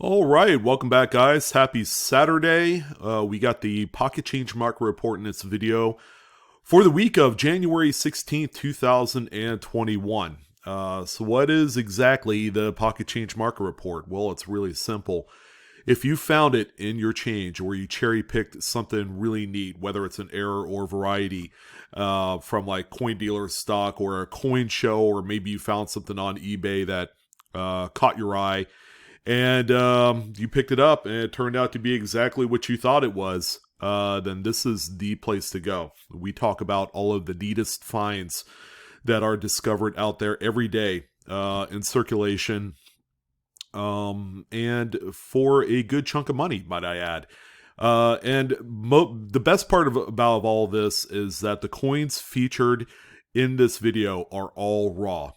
All right, welcome back, guys. Happy Saturday. We got the Pocket Change Market Report in this video for the week of January 16th, 2021. So what is exactly the Pocket Change Market Report? Well, it's really simple. If you found it in your change or you cherry picked something really neat, whether it's an error or variety from like Coin Dealer stock or a coin show, or maybe you found something on eBay that caught your eye, and you picked it up and it turned out to be exactly what you thought it was, then this is the place to go. We talk about all of the neatest finds that are discovered out there every day in circulation, and for a good chunk of money, might I add. The best part about all this is that the coins featured in this video are all raw.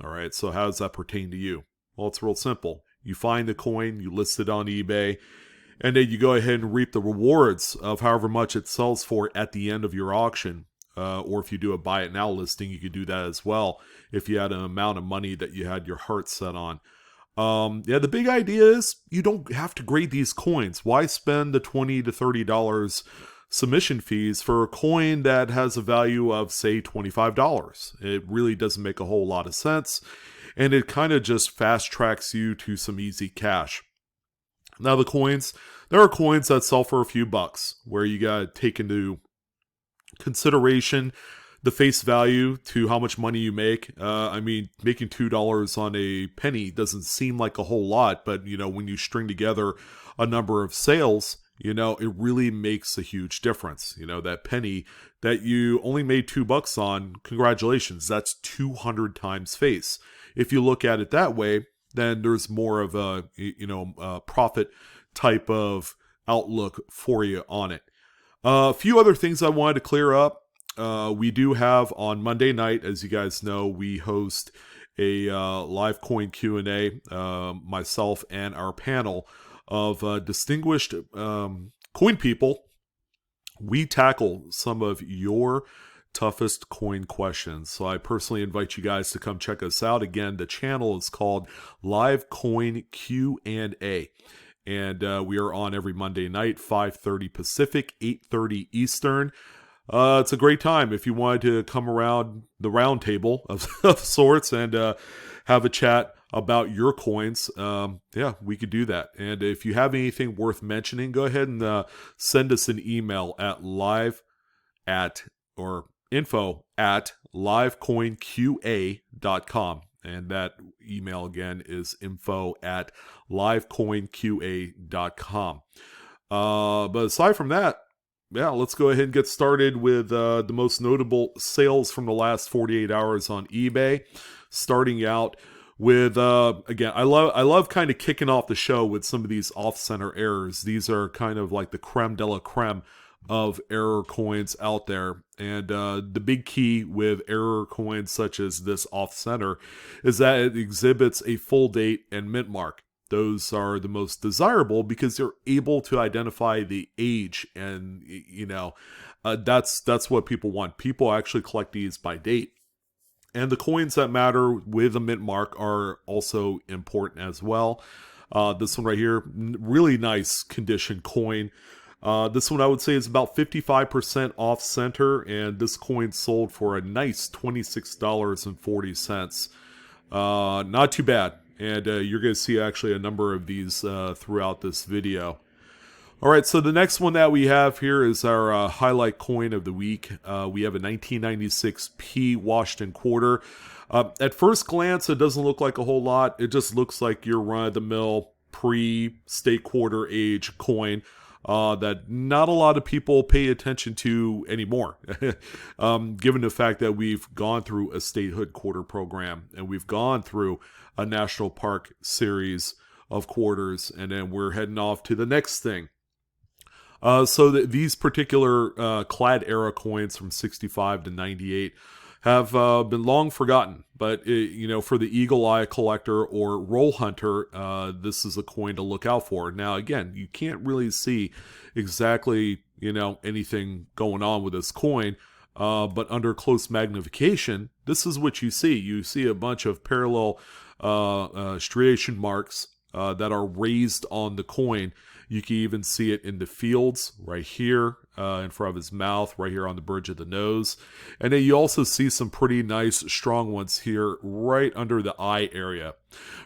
All right, so how does that pertain to you? Well, it's real simple. You find the coin, you list it on eBay, and then you go ahead and reap the rewards of however much it sells for at the end of your auction. Or if you do a buy it now listing, you could do that as well if you had an amount of money that you had your heart set on. The big idea is you don't have to grade these coins. Why spend the $20 to $30 submission fees for a coin that has a value of, say, $25? It really doesn't make a whole lot of sense. And it kind of just fast tracks you to some easy cash. Now the coins, there are coins that sell for a few bucks, where you got to take into consideration the face value to how much money you make. Making $2 on a penny doesn't seem like a whole lot, but when you string together a number of sales, it really makes a huge difference. That penny that you only made $2 on, congratulations, that's 200 times face. If you look at it that way, then there's more of a profit type of outlook for you on it. A few other things I wanted to clear up. We do have on Monday night, as you guys know, we host a live coin Q&A, myself and our panel of distinguished coin people. We tackle some of your toughest coin questions. So I personally invite you guys to come check us out. Again, the channel is called Live Coin Q&A. And we are on every Monday night, 5:30 Pacific, 8:30 Eastern. It's a great time if you wanted to come around the round table of sorts and have a chat about your coins. We could do that. And if you have anything worth mentioning, go ahead and send us an email at info@livecoinqa.com. And that email again is info@livecoinqa.com. But aside from that, let's go ahead and get started with the most notable sales from the last 48 hours on eBay. Starting out with, again, I love kind of kicking off the show with some of these off-center errors. These are kind of like the creme de la creme of error coins out there. And the big key with error coins such as this off-center is that it exhibits a full date and mint mark. Those are the most desirable because you're able to identify the age, and that's what people want. People actually collect these by date. And the coins that matter with a mint mark are also important as well. This one right here, really nice condition coin. This one I would say is about 55% off center, and this coin sold for a nice $26.40. Not too bad. And you're going to see actually a number of these throughout this video. All right, so the next one that we have here is our highlight coin of the week. We have a 1996 P Washington quarter. At first glance, it doesn't look like a whole lot. It just looks like your run-of-the-mill pre-state quarter age coin that not a lot of people pay attention to anymore, given the fact that we've gone through a statehood quarter program and we've gone through a national park series of quarters, and then we're heading off to the next thing. These particular clad era coins from 65 to 98 have been long forgotten, but for the eagle eye collector or roll hunter, this is a coin to look out for. Now, again, you can't really see exactly anything going on with this coin, but under close magnification, this is what you see. You see a bunch of parallel striation marks that are raised on the coin. You can even see it in the fields right here in front of his mouth, right here on the bridge of the nose. And then you also see some pretty nice strong ones here right under the eye area.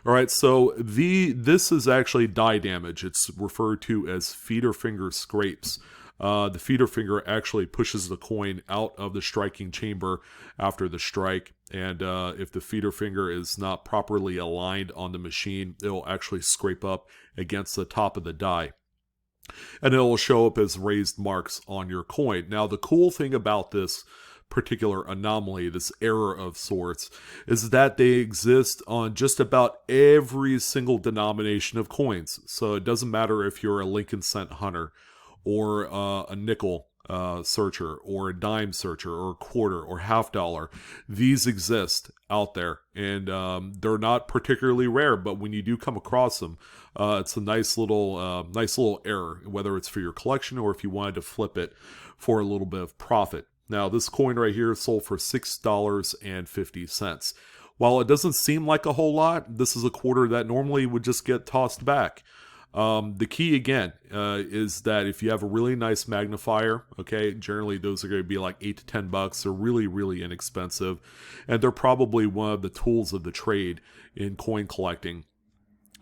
All right, so this is actually die damage. It's referred to as feeder finger scrapes. The feeder finger actually pushes the coin out of the striking chamber after the strike. And if the feeder finger is not properly aligned on the machine, it will actually scrape up against the top of the die. And it will show up as raised marks on your coin. Now, the cool thing about this particular anomaly, this error of sorts, is that they exist on just about every single denomination of coins. So it doesn't matter if you're a Lincoln cent hunter, or a nickel searcher, or a dime searcher, or a quarter, or half dollar. These exist out there, and they're not particularly rare, but when you do come across them, it's a nice little error, whether it's for your collection or if you wanted to flip it for a little bit of profit. Now, this coin right here sold for $6.50. While it doesn't seem like a whole lot, this is a quarter that normally would just get tossed back. The key again is that if you have a really nice magnifier, okay, generally those are going to be like $8 to $10. They're really, really inexpensive, and they're probably one of the tools of the trade in coin collecting.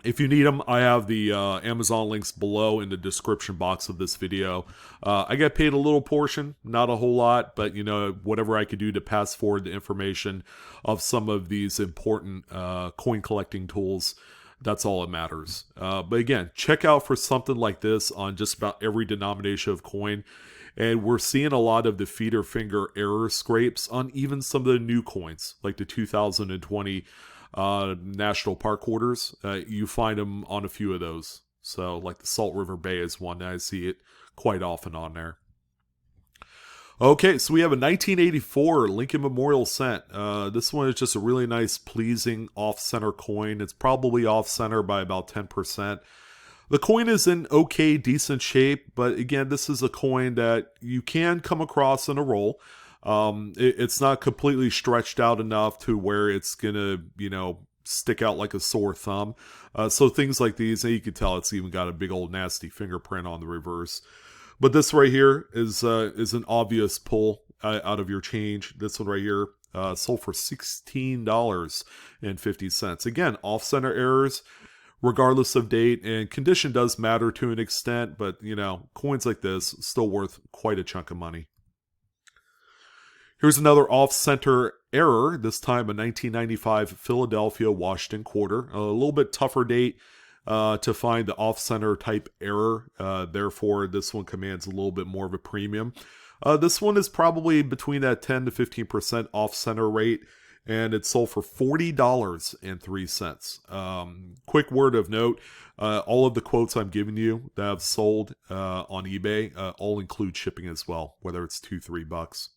If you need them, I have the Amazon links below in the description box of this video. I get paid a little portion, not a whole lot, but you know, whatever I could do to pass forward the information of some of these important coin collecting tools, that's all that matters. But again, check out for something like this on just about every denomination of coin. And we're seeing a lot of the feeder finger error scrapes on even some of the new coins, like the 2020 National Park quarters. You find them on a few of those. So like the Salt River Bay is one that I see it quite often on there. Okay, so we have a 1984 Lincoln Memorial cent. This one is just a really nice, pleasing off-center coin. It's probably off-center by about 10%. The coin is in okay, decent shape, but again, this is a coin that you can come across in a roll. It's not completely stretched out enough to where it's gonna, you know, stick out like a sore thumb. So things like these, and you can tell it's even got a big old nasty fingerprint on the reverse. But this right here is an obvious pull out of your change. This one right here sold for $16.50. Again, off-center errors, regardless of date, and condition does matter to an extent, but you know, coins like this still worth quite a chunk of money. Here's another off-center error, this time a 1995 Philadelphia Washington quarter. A little bit tougher date to find the off-center type error. Therefore, this one commands a little bit more of a premium. This one is probably between that 10 to 15% off-center rate, and it sold for $40.03. Quick word of note, all of the quotes I'm giving you that have sold on eBay all include shipping as well, whether it's $2, $3.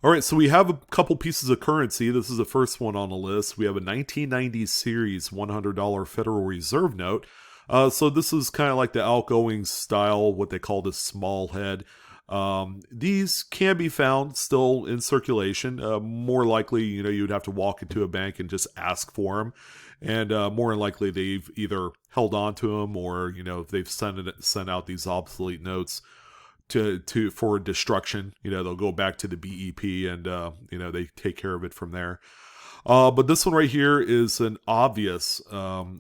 All right, so we have a couple pieces of currency. This is the first one on the list. We have a 1990 series $100 Federal Reserve note. So this is kind of like the outgoing style, what they call the small head. These can be found still in circulation. More likely, you know, you'd have to walk into a bank and just ask for them. And more than likely, they've either held on to them or, you know, they've sent out these obsolete notes for destruction. You know, they'll go back to the BEP and you know, they take care of it from there. But this one right here is an obvious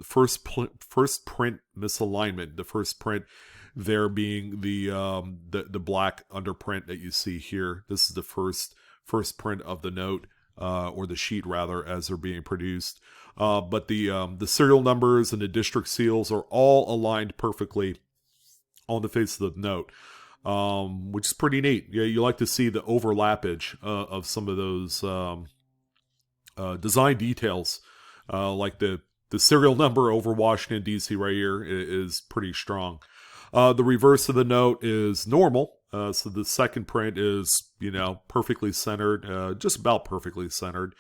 first print misalignment. The first print there being the black underprint that you see here. This is the first print of the note, or the sheet rather, as they're being produced. But the serial numbers and the district seals are all aligned perfectly on the face of the note. Which is pretty neat. Yeah, you like to see the overlappage of some of those design details, like the serial number over Washington D.C. right here is pretty strong. The reverse of the note is normal, so the second print is, you know, perfectly centered, just about perfectly centered.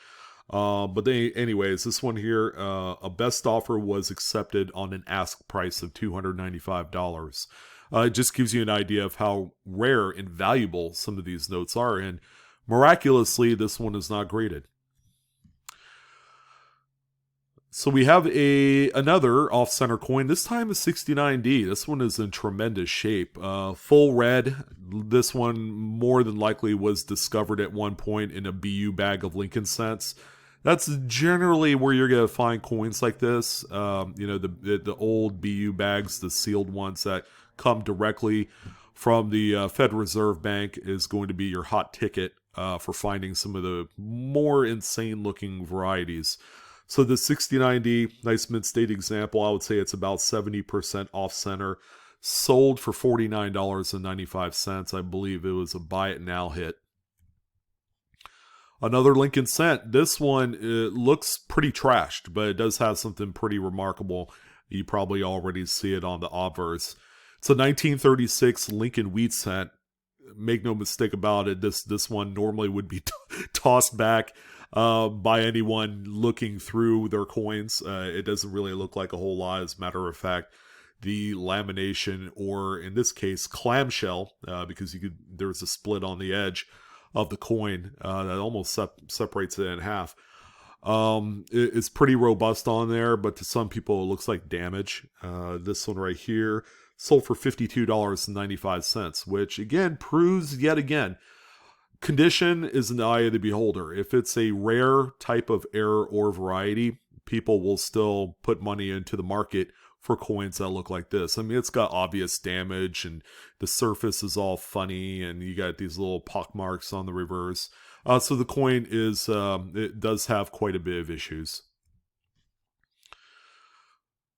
But anyways, this one here, a best offer was accepted on an ask price of $295. It just gives you an idea of how rare and valuable some of these notes are. And miraculously, this one is not graded. So we have another off-center coin. This time a 69D. This one is in tremendous shape. Full red. This one more than likely was discovered at one point in a BU bag of Lincoln cents. That's generally where you're going to find coins like this. The old BU bags, the sealed ones that come directly from the Federal Reserve Bank is going to be your hot ticket for finding some of the more insane-looking varieties. So the 69D, nice mid-state example, I would say it's about 70% off-center. Sold for $49.95. I believe it was a buy it now hit. Another Lincoln cent. This one looks pretty trashed, but it does have something pretty remarkable. You probably already see it on the obverse. It's a 1936 Lincoln wheat cent. Make no mistake about it, this one normally would be tossed back by anyone looking through their coins. It doesn't really look like a whole lot. As a matter of fact, the lamination, or in this case, clamshell, because there's a split on the edge of the coin that almost separates it in half. It's pretty robust on there, but to some people it looks like damage. This one right here sold for $52.95, which again proves yet again, condition is in the eye of the beholder. If it's a rare type of error or variety, people will still put money into the market for coins that look like this. I mean, it's got obvious damage and the surface is all funny and you got these little pock marks on the reverse. So the coin is, it does have quite a bit of issues.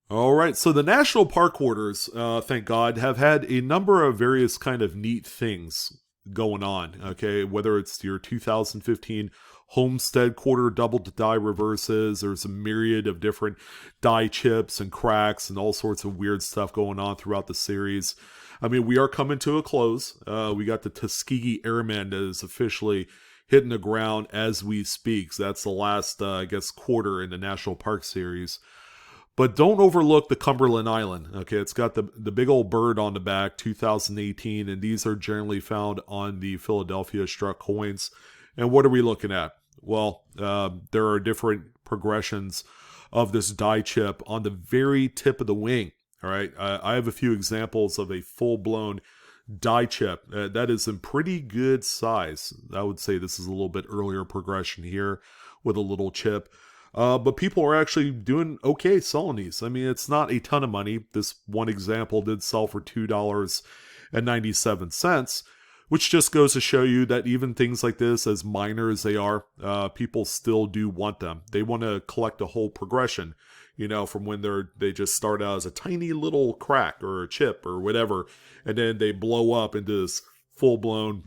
All right, so the national park hoarders, thank God, have had a number of various kind of neat things going on, okay? Whether it's your 2015 Homestead quarter double die reverses, there's a myriad of different die chips and cracks and all sorts of weird stuff going on throughout the series. I mean, we are coming to a close. We got the Tuskegee Airman that is officially hitting the ground as we speak. So that's the last, I guess, quarter in the National Park series. But don't overlook the Cumberland Island. Okay, it's got the big old bird on the back, 2018, and these are generally found on the Philadelphia struck coins. And what are we looking at? Well, there are different progressions of this die chip on the very tip of the wing. All right, I have a few examples of a full-blown die chip that is in pretty good size. I would say this is a little bit earlier progression here with a little chip. But people are actually doing okay selling these. I mean, it's not a ton of money. This one example did sell for $2.97, which just goes to show you that even things like this, as minor as they are, people still do want them. They want to collect a whole progression, you know, from when they just start out as a tiny little crack or a chip or whatever, and then they blow up into this full-blown,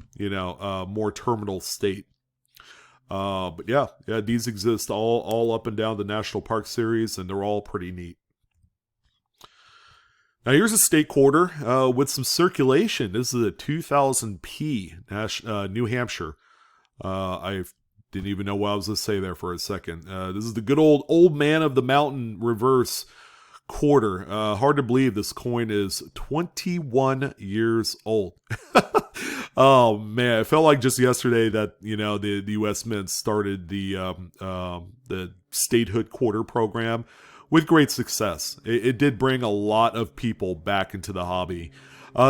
more terminal state. But yeah, these exist all up and down the National Park series, and they're all pretty neat. Now here's a state quarter with some circulation. This is a 2000p New Hampshire. I didn't even know what I was going to say there for a second. This is the good old man of the mountain reverse quarter. Hard to believe this coin is 21 years old. Oh man, it felt like just yesterday that the U.S. Mint started the statehood quarter program with great success. It did bring a lot of people back into the hobby.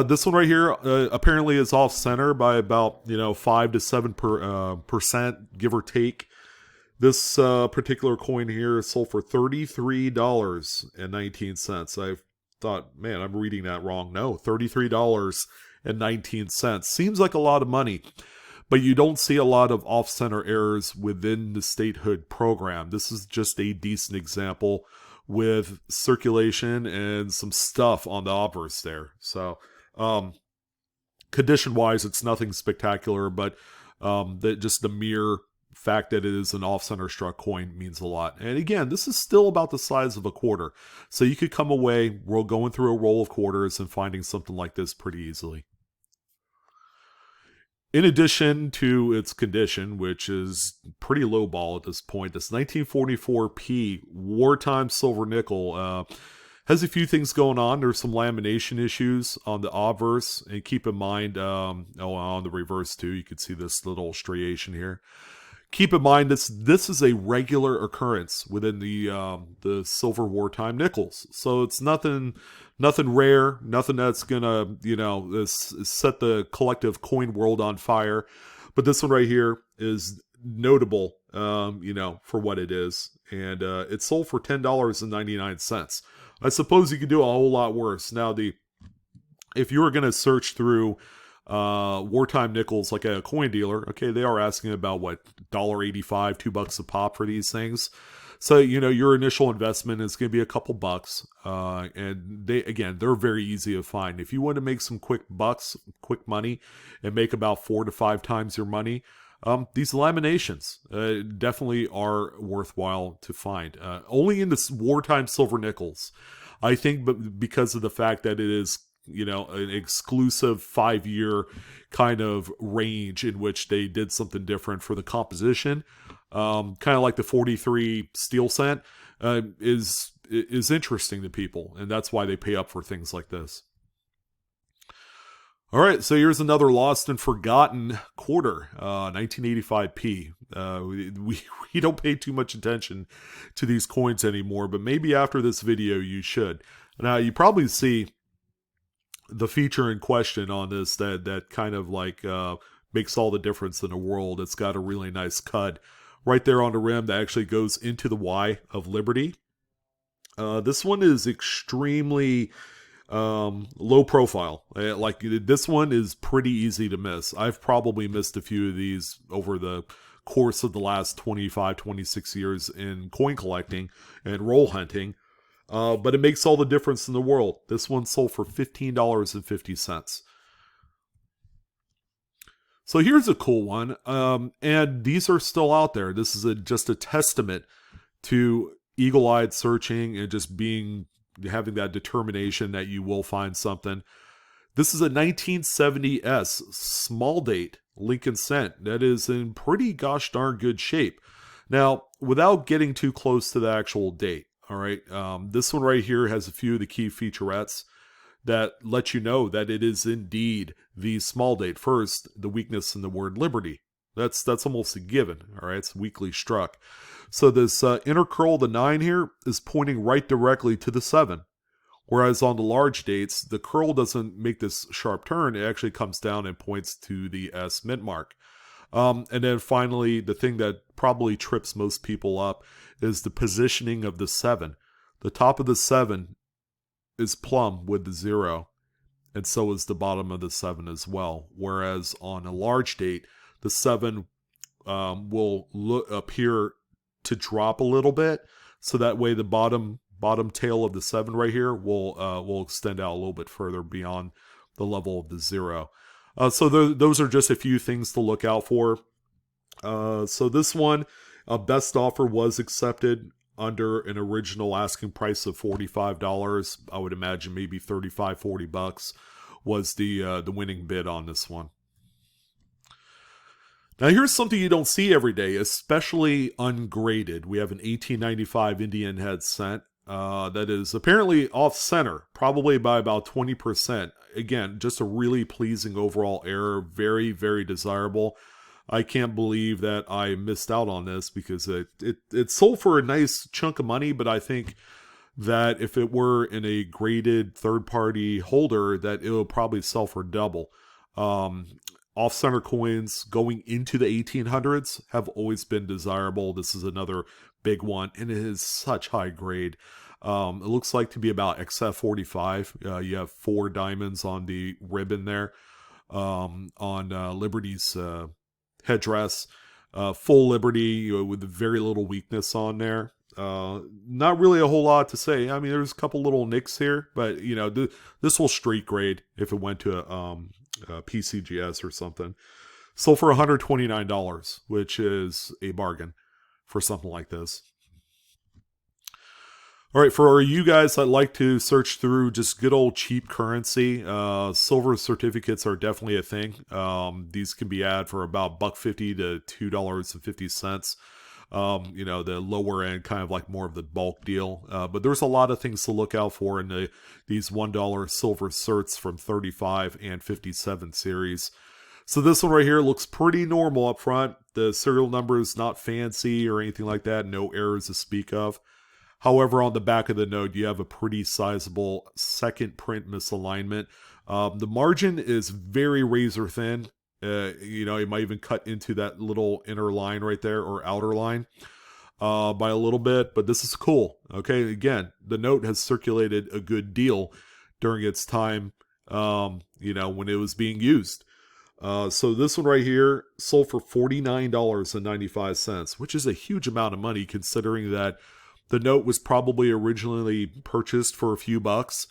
This one right here apparently is off center by about 5 to 7%, give or take. This particular coin here is sold for $33.19. I thought, man, I'm reading that wrong. No, $33.19. Seems like a lot of money, but you don't see a lot of off-center errors within the statehood program. This is just a decent example with circulation and some stuff on the obverse there. So, condition-wise, it's nothing spectacular, but just the mere fact that it is an off-center struck coin means a lot. And again, this is still about the size of a quarter. So you could come away going through a roll of quarters and finding something like this pretty easily. In addition to its condition, which is pretty low ball at this point, this 1944p wartime silver nickel has a few things going on. There's some lamination issues on the obverse, and keep in mind, on the reverse too, you can see this little striation here. keep in mind this is a regular occurrence within the silver wartime nickels. So it's nothing rare, nothing that's gonna set the collective coin world on fire. But this one right here is notable, for what it is, and it sold for $10.99. I suppose you could do a whole lot worse. Now, if you were going to search through wartime nickels like a coin dealer, okay, they are asking about what, $1.85, $2 a pop for these things. So, your initial investment is going to be a couple bucks. And they're very easy to find. If you want to make some quick money, and make about 4 to 5 times your money, these laminations definitely are worthwhile to find. Only in the wartime silver nickels, I think, but because of the fact that it is, an exclusive 5-year kind of range in which they did something different for the composition, kind of like the 43 steel cent, is interesting to people, and that's why they pay up for things like this. All right, so here's another lost and forgotten quarter, 1985p. We don't pay too much attention to these coins anymore, but maybe after this video you should. Now, you probably see the feature in question on this that kind of like makes all the difference in the world. It's got a really nice cut right there on the rim that actually goes into the Y of Liberty. This one is extremely low profile. Like, this one is pretty easy to miss. I've probably missed a few of these over the course of the last 25, 26 years in coin collecting and roll hunting. But it makes all the difference in the world. This one sold for $15.50. So here's a cool one. And these are still out there. This is just a testament to eagle-eyed searching and just having that determination that you will find something. This is a 1970s small date Lincoln cent that is in pretty gosh darn good shape. Now, without getting too close to the actual date, all right, this one right here has a few of the key featurettes that let you know that it is indeed the small date. First, the weakness in the word liberty. That's almost a given, all right? It's weakly struck. So this inner curl, the 9 here, is pointing right directly to the 7. Whereas on the large dates, the curl doesn't make this sharp turn. It actually comes down and points to the S mint mark. And then finally, the thing that probably trips most people up is the positioning of the 7. The top of the 7 is plumb with the 0, and so is the bottom of the 7 as well. Whereas on a large date, the 7 will appear to drop a little bit, so that way the bottom tail of the 7 right here will extend out a little bit further beyond the level of the 0. So those are just a few things to look out for. So this one, best offer was accepted under an original asking price of $45. I would imagine maybe $35-$40 was the winning bid on this one. Now here's something you don't see every day, especially ungraded. We have an 1895 Indian head cent that is apparently off center, probably by about 20%. Again, just a really pleasing overall error, very, very desirable. I can't believe that I missed out on this because it sold for a nice chunk of money, but I think that if it were in a graded third-party holder, that it would probably sell for double. Off-center coins going into the 1800s have always been desirable. This is another big one, and it is such high grade. It looks like to be about XF45. You have 4 diamonds on the ribbon there on Liberty's headdress. Full Liberty with very little weakness on there. Not really a whole lot to say. I mean, there's a couple little nicks here, but this will street grade if it went to a PCGS or something. Sold for $129, which is a bargain for something like this. All right, for you guys that like to search through just good old cheap currency, silver certificates are definitely a thing. These can be had for about $1.50 to $2.50. The lower end, kind of like more of the bulk deal. But there's a lot of things to look out for in these $1 silver certs from 35 and 57 series. So this one right here looks pretty normal up front. The serial number is not fancy or anything like that. No errors to speak of. However, on the back of the note, you have a pretty sizable second print misalignment. The margin is very razor thin. It might even cut into that little inner line right there, or outer line, by a little bit. But this is cool. Okay, again, the note has circulated a good deal during its time, when it was being used. So this one right here sold for $49.95, which is a huge amount of money considering that the note was probably originally purchased for a few bucks,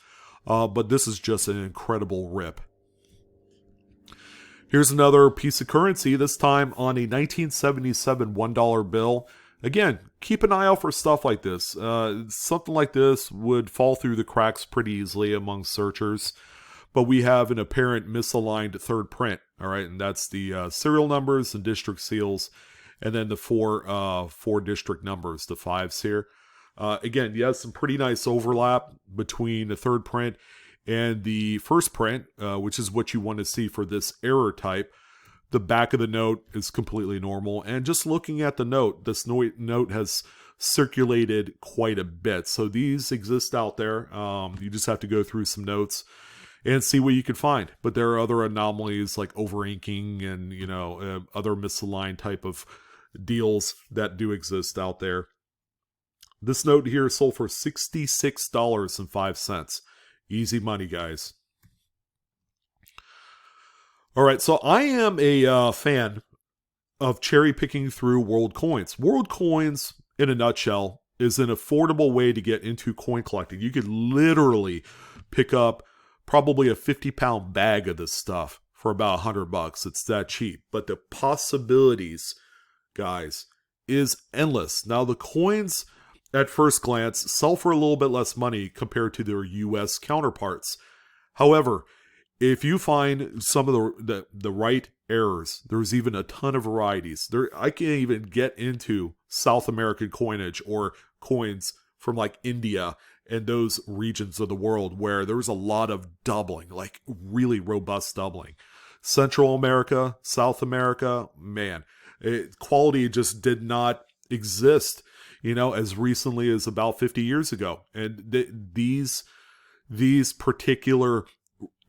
but this is just an incredible rip. Here's another piece of currency, this time on a 1977 $1 bill. Again, keep an eye out for stuff like this. Something like this would fall through the cracks pretty easily among searchers, but we have an apparent misaligned third print, all right, and that's the serial numbers and district seals, and then the four district numbers, the fives here. Again, you have some pretty nice overlap between the third print and the first print, which is what you want to see for this error type. The back of the note is completely normal. And just looking at the note, this note has circulated quite a bit. So these exist out there. You just have to go through some notes and see what you can find. But there are other anomalies like over-inking and, other misaligned type of deals that do exist out there. This note here sold for $66.05. Easy money, guys. All right, so I am a fan of cherry picking through world coins. World coins, in a nutshell, is an affordable way to get into coin collecting. You could literally pick up probably a 50-pound bag of this stuff for about $100. It's that cheap. But the possibilities, guys, is endless. Now, the coins, at first glance, sell for a little bit less money compared to their US counterparts. However, if you find some of the right errors, there's even a ton of varieties. I can't even get into South American coinage or coins from like India and those regions of the world where there was a lot of doubling, like really robust doubling. Central America, South America, man, quality just did not exist, as recently as about 50 years ago. And these particular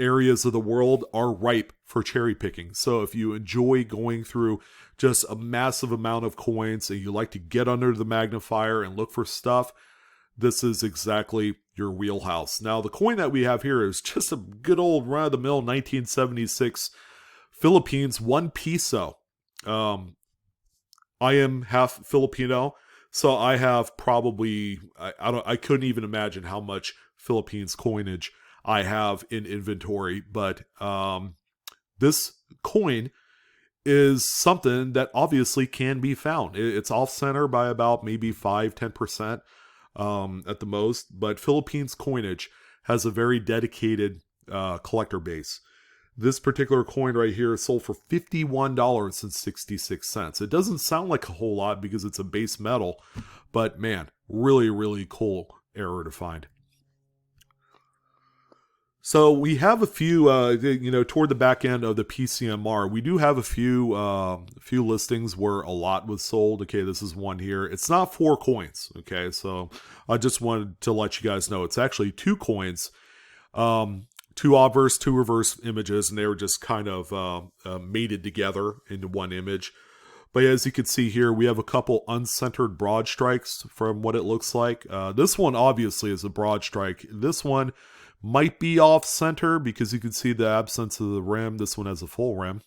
areas of the world are ripe for cherry picking. So if you enjoy going through just a massive amount of coins and you like to get under the magnifier and look for stuff, this is exactly your wheelhouse. Now, the coin that we have here is just a good old run-of-the-mill 1976 Philippines 1 peso. I am half Filipino, so I have probably, I couldn't even imagine how much Philippines coinage I have in inventory, but this coin is something that obviously can be found. It's off-center by about maybe 5-10% at the most, but Philippines coinage has a very dedicated collector base. This particular coin right here is sold for $51.66. It doesn't sound like a whole lot because it's a base metal, but man, really, really cool error to find. So we have a few, toward the back end of the PCMR, we do have a few listings where a lot was sold. Okay, this is one here. It's not 4 coins. Okay, so I just wanted to let you guys know it's actually 2 coins, 2 obverse, 2 reverse images, and they were just kind of mated together into one image. But as you can see here, we have a couple uncentered broad strikes from what it looks like. This one obviously is a broad strike. This one might be off center because you can see the absence of the rim. This one has a full rim.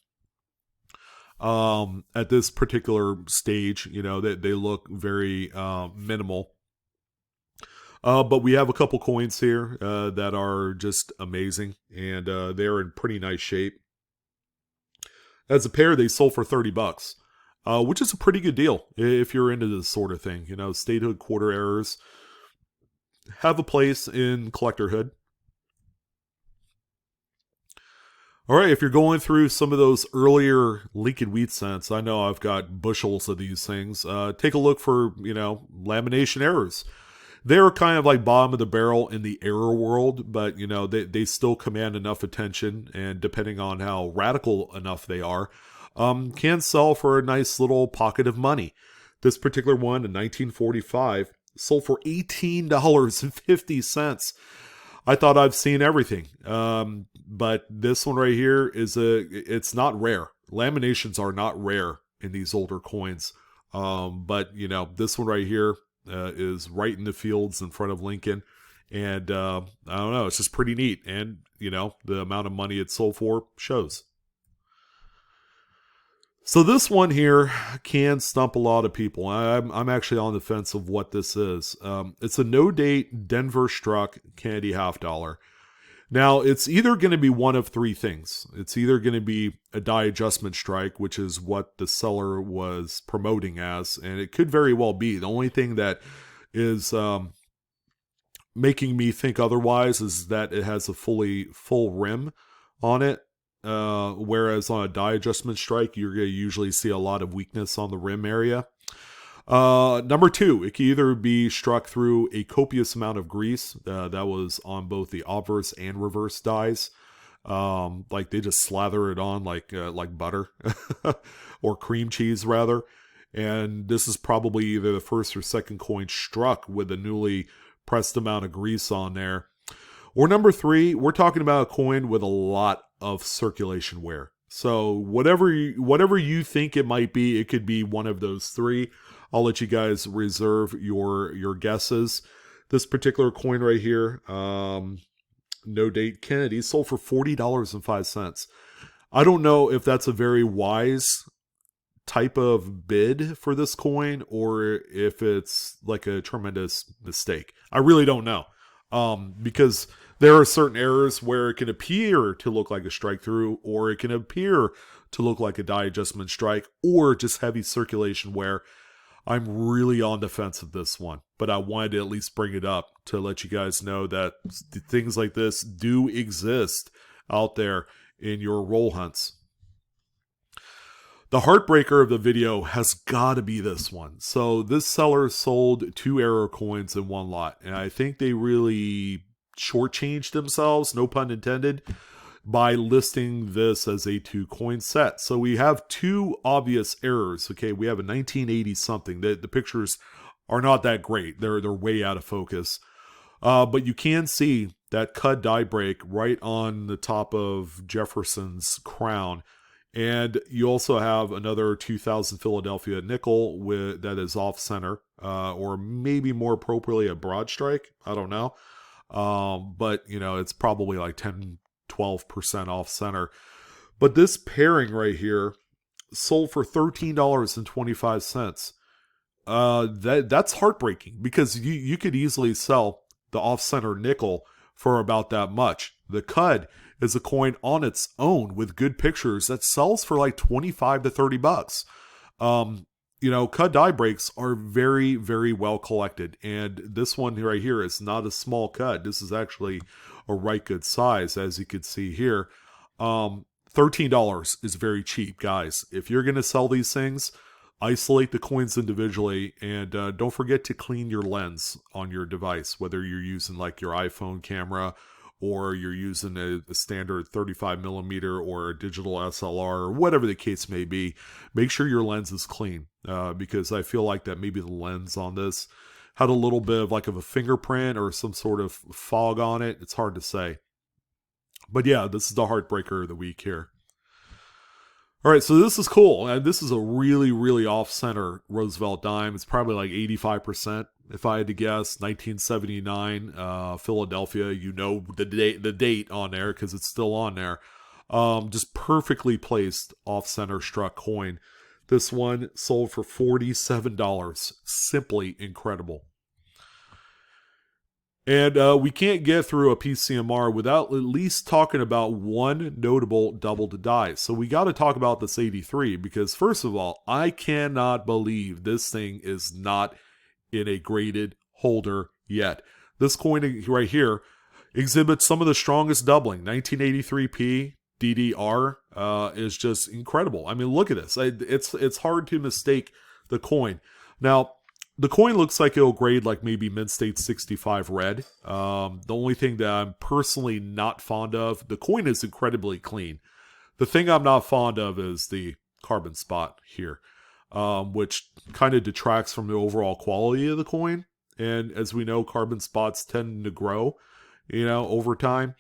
At this particular stage, they look very minimal. But we have a couple coins here that are just amazing, and they're in pretty nice shape. As a pair, they sold for $30, which is a pretty good deal if you're into this sort of thing. Statehood quarter errors have a place in collectorhood. All right, if you're going through some of those earlier liquid wheat cents, I know I've got bushels of these things. Take a look for, lamination errors. They're kind of like bottom of the barrel in the error world, but, they still command enough attention, and depending on how radical enough they are, can sell for a nice little pocket of money. This particular one in 1945 sold for $18.50. I thought I've seen everything. But this one right here it's not rare. Laminations are not rare in these older coins. But this one right here is right in the fields in front of Lincoln. And I don't know, it's just pretty neat. And, the amount of money it sold for shows. So this one here can stump a lot of people. I'm actually on the fence of what this is. It's a no-date Denver struck Kennedy half dollar. Now, it's either going to be one of three things. It's either going to be a die adjustment strike, which is what the seller was promoting as, and it could very well be. The only thing that is making me think otherwise is that it has a full rim on it. Whereas on a die adjustment strike, you're going to usually see a lot of weakness on the rim area. Number two, it can either be struck through a copious amount of grease that was on both the obverse and reverse dies. Like they just slather it on like butter or cream cheese rather. And this is probably either the first or second coin struck with a newly pressed amount of grease on there. Or number three, we're talking about a coin with a lot of circulation wear. So whatever you think it might be, it could be one of those three. I'll let you guys reserve your guesses. This particular coin right here, no date Kennedy, sold for $40.05. I don't know if that's a very wise type of bid for this coin or if it's like a tremendous mistake. I really don't know. Because there are certain errors where it can appear to look like a strike through, or it can appear to look like a die adjustment strike, or just heavy circulation wear. I'm really on the fence of this one, but I wanted to at least bring it up to let you guys know that things like this do exist out there in your roll hunts. The heartbreaker of the video has got to be this one. So this seller sold 2 error coins in one lot, and I think they really shortchanged themselves, no pun intended, by listing this as a 2-coin set. So we have 2 obvious errors. Okay, we have a 1980 something. The pictures are not that great. They're way out of focus. But you can see that cut die break right on the top of Jefferson's crown. And you also have another 2000 Philadelphia nickel that is off center, or maybe more appropriately a broad strike. I don't know. But it's probably like 10-12% off center. But this pairing right here sold for $13.25. That's heartbreaking because you could easily sell the off center nickel for about that much. The Cud is a coin on its own with good pictures that sells for like $25 to $30. Cud die breaks are very, very well collected. And this one right here is not a small cut. This is actually a right good size, as you can see here. $13 is very cheap, guys. If you're going to sell these things, isolate the coins individually, and don't forget to clean your lens on your device, whether you're using like your iPhone camera or you're using a standard 35mm or a digital SLR or whatever the case may be. Make sure your lens is clean, because I feel like that maybe the lens on this had a little bit of a fingerprint or some sort of fog on it. It's hard to say. But yeah, this is the heartbreaker of the week here. All right, so this is cool. And this is a really, really off-center Roosevelt dime. It's probably like 85%, if I had to guess. 1979, Philadelphia. The date on there because it's still on there. Just perfectly placed off-center struck coin. This one sold for $47. Simply incredible. And we can't get through a PCMR without at least talking about one notable double to die. So we got to talk about this 83 because, first of all, I cannot believe this thing is not in a graded holder yet. This coin right here exhibits some of the strongest doubling. 1983p DDR is just incredible. I mean, look at this. It's hard to mistake the coin. Now, the coin looks like it'll grade like maybe Mint-State 65 red. The only thing that I'm personally not fond of, the coin is incredibly clean. The thing I'm not fond of is the carbon spot here, which kind of detracts from the overall quality of the coin. And as we know, carbon spots tend to grow, over time.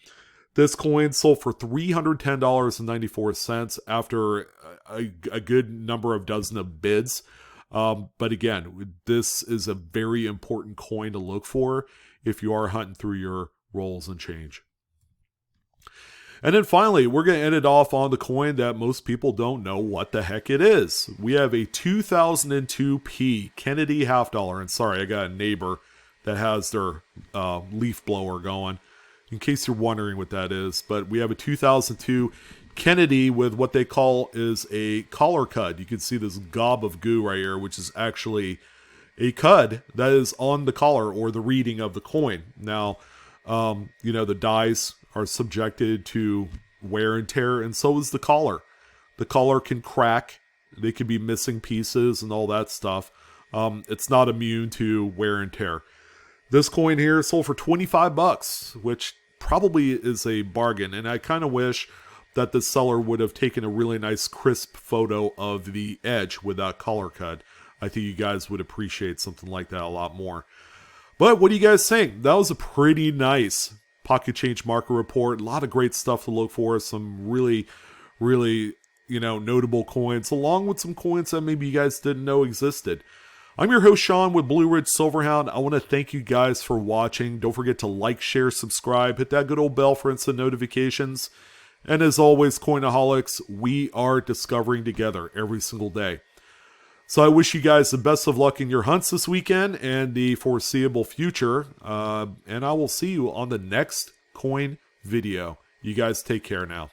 This coin sold for $310.94 after a good number of dozen of bids. But again, this is a very important coin to look for if you are hunting through your rolls and change. And then finally, we're going to end it off on the coin that most people don't know what the heck it is. We have a 2002p Kennedy half dollar. And sorry, I got a neighbor that has their leaf blower going, in case you're wondering what that is. But we have a 2002 Kennedy with what they call is a collar cud. You can see this gob of goo right here, which is actually a cud that is on the collar or the reading of the coin. Now, the dies are subjected to wear and tear, and so is the collar. The collar can crack. They can be missing pieces and all that stuff. It's not immune to wear and tear. This coin here sold for $25, which probably is a bargain. And I kind of wish that the seller would have taken a really nice crisp photo of the edge with that collar cut. I think you guys would appreciate something like that a lot more. But what do you guys think? That was a pretty nice pocket change market report. A lot of great stuff to look for. Some really, really, notable coins, along with some coins that maybe you guys didn't know existed. I'm your host, Sean, with Blue Ridge Silverhound. I want to thank you guys for watching. Don't forget to like, share, subscribe, hit that good old bell for instant notifications. And as always, Coinaholics, we are discovering together every single day. So I wish you guys the best of luck in your hunts this weekend and the foreseeable future. And I will see you on the next coin video. You guys take care now.